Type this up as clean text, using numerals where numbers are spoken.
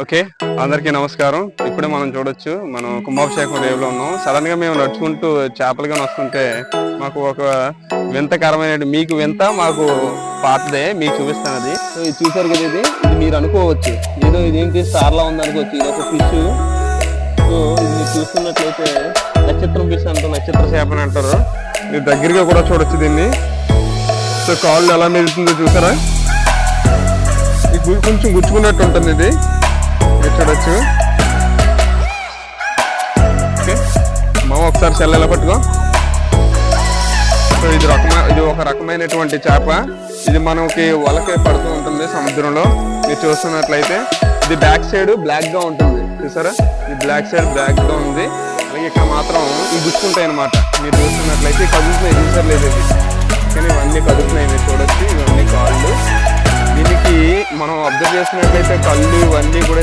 Okay, అందరికీ నమస్కారం. ఇప్పుడే మనం చూడొచ్చు, మనం కుంభాభిషేకం రేవులో ఉన్నాం. సడన్ గా మేము నడుచుకుంటూ చేపలుగా వస్తుంటే మాకు ఒక వింతకరమైన, మీకు వింత మాకు పాతదే, మీకు చూపిస్తాను అది. సో ఇది చూసారు కదా, ఇది మీరు అనుకోవచ్చు ఏదో ఇదేంటి స్టార్ లా ఉంది అనుకోవచ్చు. ఇది ఒక ఫిష్. సో ఇది మీరు చూస్తున్నట్లయితే నక్షత్రం ఫిష్ అంటారు, నక్షత్ర చేప అని అంటారు. మీరు దగ్గరగా కూడా చూడొచ్చు దీన్ని. సో కాళ్ళు ఎలా మెదులుతుందో చూసారా, కొంచెం గుచ్చుకున్నట్టు ఉంటుంది ఇది, మీరు చూడొచ్చు. ఓకే మామ, ఒకసారి సెల్లెలా పట్టుకో. సో ఇది ఒక రకమైనటువంటి చేప. ఇది మనకి వలకే పడుతూ ఉంటుంది సముద్రంలో. మీరు చూస్తున్నట్లయితే ఇది బ్యాక్ సైడ్ బ్లాక్ గా ఉంటుంది, చూసారా? ఇది బ్లాక్ సైడ్ బ్లాక్ గా ఉంది. అలాగే ఇక్కడ మాత్రం ఇవి గుచ్చుకుంటాయి అనమాట. మీరు చూస్తున్నట్లయితే కదులుతున్నాయి, చూసర్లేదు ఇది, కానీ ఇవన్నీ కదులుతున్నాయి, మీరు చూడొచ్చు. ఇవన్నీ కాళ్ళు. దీనికి మనం అబ్జర్వ్ చేసినట్లయితే కళ్ళు ఇవన్నీ కూడా